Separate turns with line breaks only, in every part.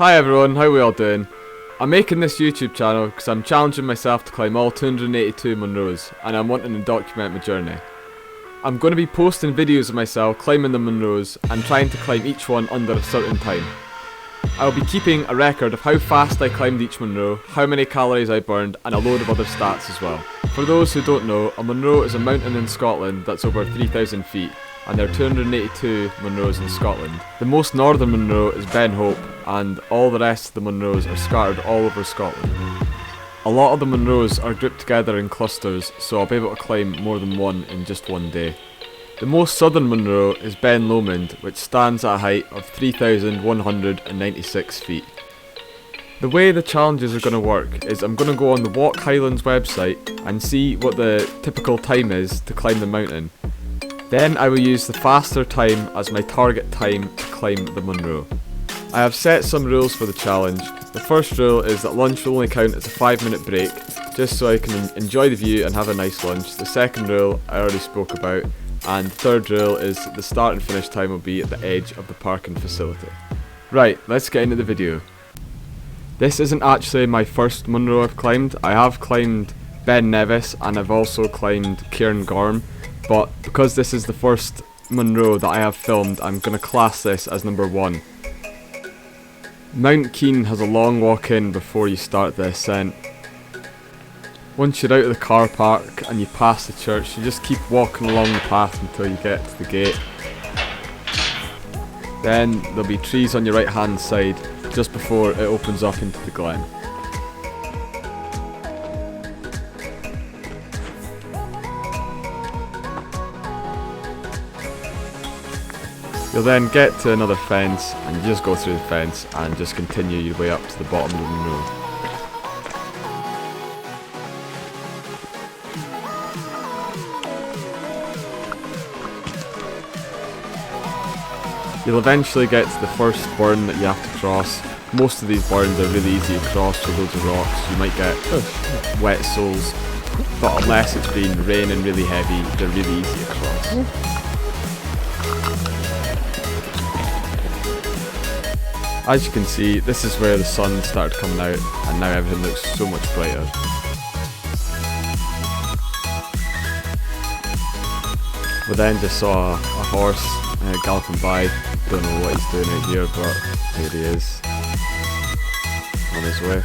Hi everyone, how are we all doing? I'm making this YouTube channel because I'm challenging myself to climb all 282 munros and I'm wanting to document my journey. I'm going to be posting videos of myself climbing the munros and trying to climb each one under a certain time. I'll be keeping a record of how fast I climbed each munro, how many calories I burned and a load of other stats as well. For those who don't know, a munro is a mountain in Scotland that's over 3,000 feet. And there are 282 munros in Scotland. The most northern munro is Ben Hope, and all the rest of the munros are scattered all over Scotland. A lot of the munros are grouped together in clusters, so I'll be able to climb more than one in just one day. The most southern munro is Ben Lomond, which stands at a height of 3,196 feet. The way the challenges are going to work is I'm going to go on the Walk Highlands website and see what the typical time is to climb the mountain. Then I will use the faster time as my target time to climb the munro. I have set some rules for the challenge. The first rule is that lunch will only count as a 5-minute break, just so I can enjoy the view and have a nice lunch. The second rule I already spoke about, and the third rule is that the start and finish time will be at the edge of the parking facility. Right, let's get into the video. This isn't actually my first munro I've climbed. I have climbed Ben Nevis and I've also climbed Cairn Gorm. But because this is the first munro that I have filmed, I'm going to class this as number 1. Mount Keene has a long walk in before you start the ascent. Once you're out of the car park and you pass the church, you just keep walking along the path until you get to the gate. Then there'll be trees on your right hand side just before it opens up into the glen. You'll then get to another fence and you just go through the fence and just continue your way up to the bottom of the munro. You'll eventually get to the first burn that you have to cross. Most of these burns are really easy to cross with loads of rocks. You might get wet soles, but unless it's been raining really heavy, they're really easy to cross. As you can see, this is where the sun started coming out and now everything looks so much brighter. We then just saw a horse galloping by. Don't know what he's doing out here, but here he is on his way.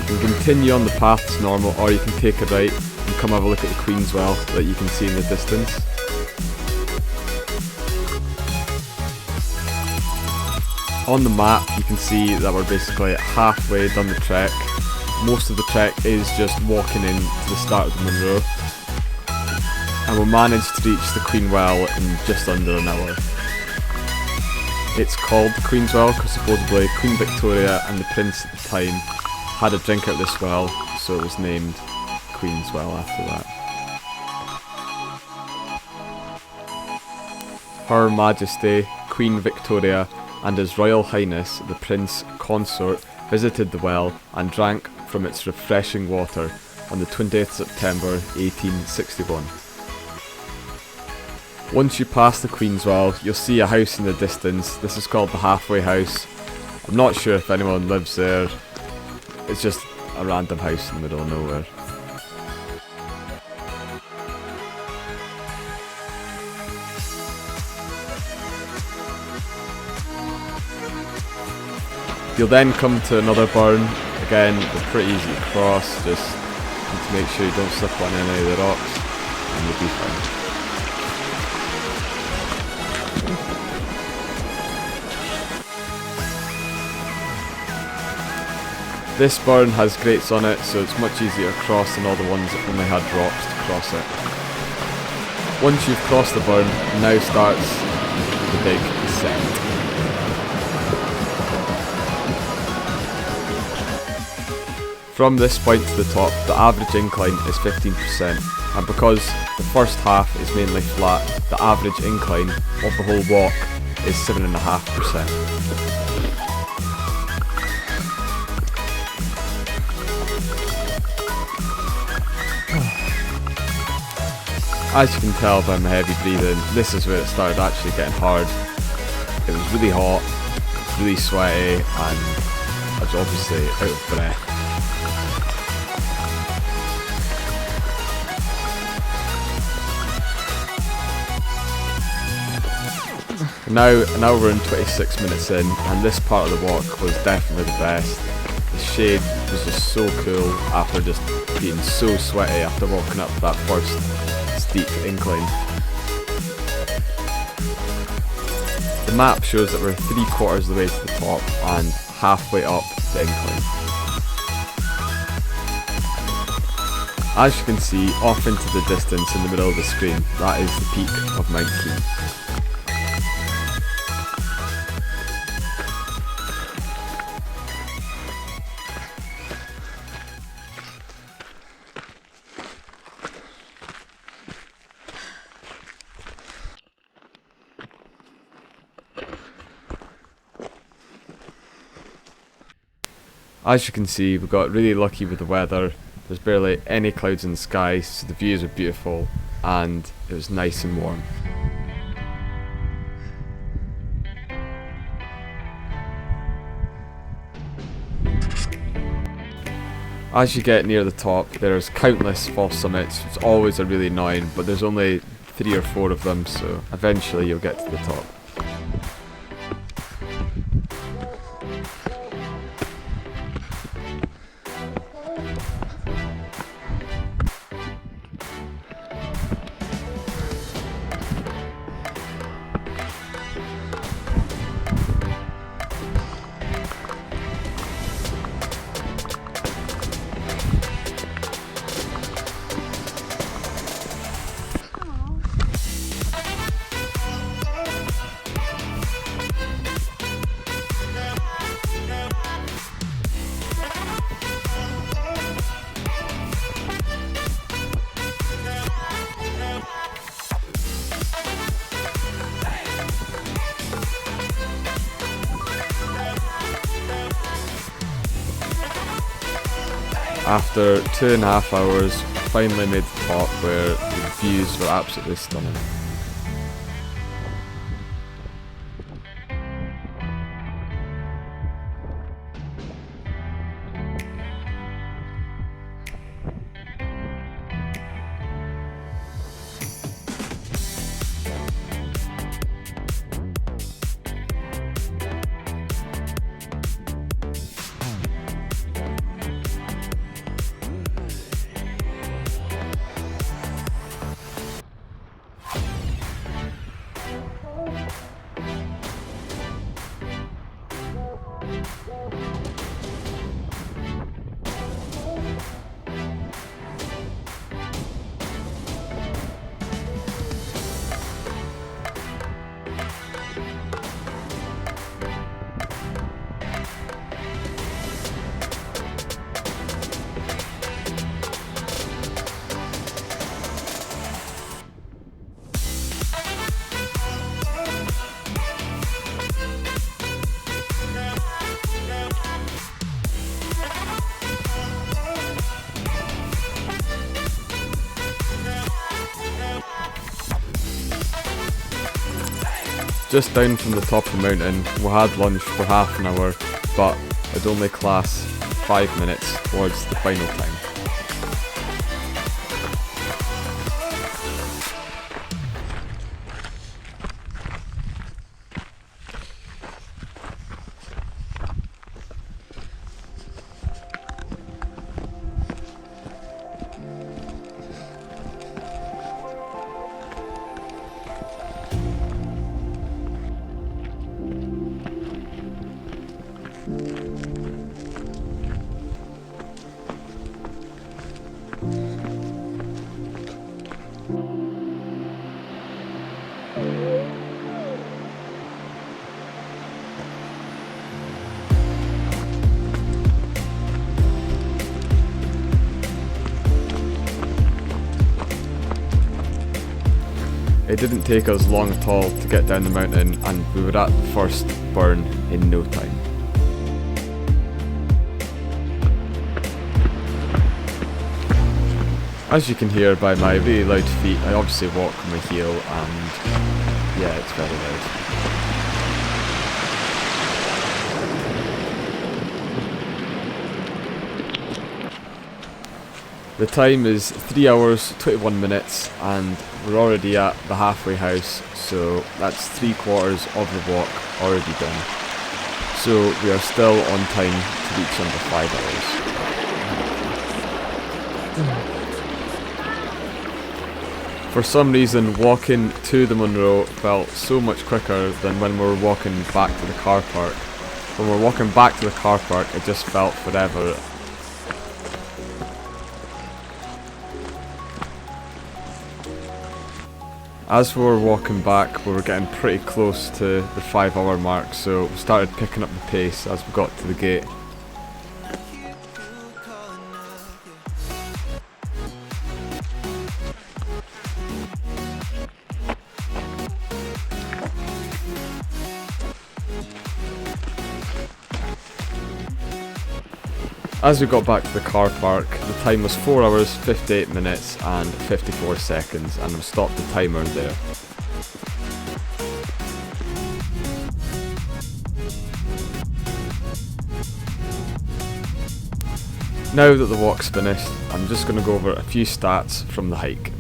You can continue on the path as normal, or you can take a right and come have a look at the Queen's Well that you can see in the distance. On the map you can see that we're basically halfway done the trek. Most of the trek is just walking in to the start of the munro, and we'll manage to reach the Queen Well in just under an hour. It's called the Queen's Well because supposedly Queen Victoria and the Prince at the time had a drink at this well, so it was named Queen's Well after that. Her Majesty, Queen Victoria, and His Royal Highness, the Prince Consort, visited the well and drank from its refreshing water on the 20th September 1861. Once you pass the Queen's Well, you'll see a house in the distance. This is called the Halfway House. I'm not sure if anyone lives there. It's just a random house in the middle of nowhere. You'll then come to another burn. Again, they're pretty easy to cross, just need to make sure you don't slip on any of the rocks and you'll be fine. This burn has grates on it, so it's much easier to cross than all the ones that only had rocks to cross it. Once you've crossed the burn, now starts the big ascent. From this point to the top, the average incline is 15%, and because the first half is mainly flat, the average incline of the whole walk is 7.5%. As you can tell by my heavy breathing, this is where it started actually getting hard. It was really hot, really sweaty, and I was obviously out of breath. Now we're in 26 minutes in, and this part of the walk was definitely the best. The shade was just so cool after just being so sweaty after walking up that first steep incline. The map shows that we're 3/4 of the way to the top and halfway up the incline. As you can see, off into the distance in the middle of the screen, that is the peak of Mount Key. As you can see, we got really lucky with the weather. There's barely any clouds in the sky, so the views are beautiful and it was nice and warm. As you get near the top, there's countless false summits. It's always really annoying, but there's only 3 or 4 of them, so eventually you'll get to the top. After 2.5 hours, we finally made the top where the views were absolutely stunning. Just down from the top of the mountain, we had lunch for half an hour, but it'd only class 5 minutes towards the final time. It didn't take us long at all to get down the mountain, and we were at the first burn in no time. As you can hear by my really loud feet, I obviously walk on my heel and yeah, it's very loud. The time is 3 hours 21 minutes and we're already at the halfway house, so that's 3/4 of the walk already done. So we are still on time to reach under 5 hours. For some reason, walking to the Munro felt so much quicker than when we were walking back to the car park. When we were walking back to the car park, it just felt forever. As we were walking back, we were getting pretty close to the 5 hour mark, so we started picking up the pace as we got to the gate. As we got back to the car park, the time was 4 hours 58 minutes and 54 seconds, and we stopped the timer there. Now that the walk's finished, I'm just going to go over a few stats from the hike.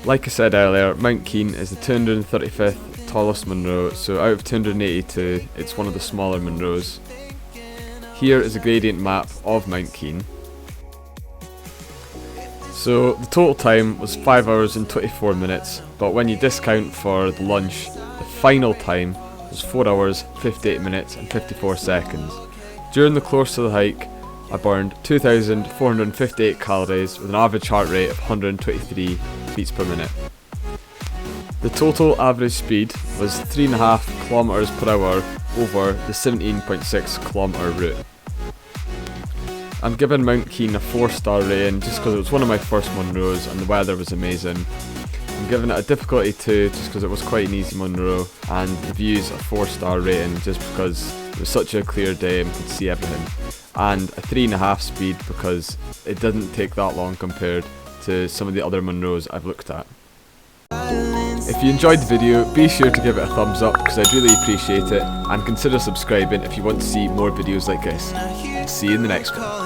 Like I said earlier, Mount Keene is the 235th tallest munro, so out of 282, it's one of the smaller munros. Here is a gradient map of Mount Keene. So the total time was 5 hours and 24 minutes, but when you discount for the lunch, the final time was 4 hours, 58 minutes and 54 seconds. During the course of the hike, I burned 2,458 calories with an average heart rate of 123 beats per minute. The total average speed was 3.5 kilometers per hour over the 17.6 kilometer route. I'm giving Mount Keene a 4-star rating just because it was one of my first munros and the weather was amazing. I'm giving it a difficulty 2 just because it was quite an easy munro, and the views a 4-star rating just because it was such a clear day and we could see everything. And a 3.5 speed because it didn't take that long compared to some of the other munros I've looked at. If you enjoyed the video, be sure to give it a thumbs up because I'd really appreciate it, and consider subscribing if you want to see more videos like this. See you in the next one.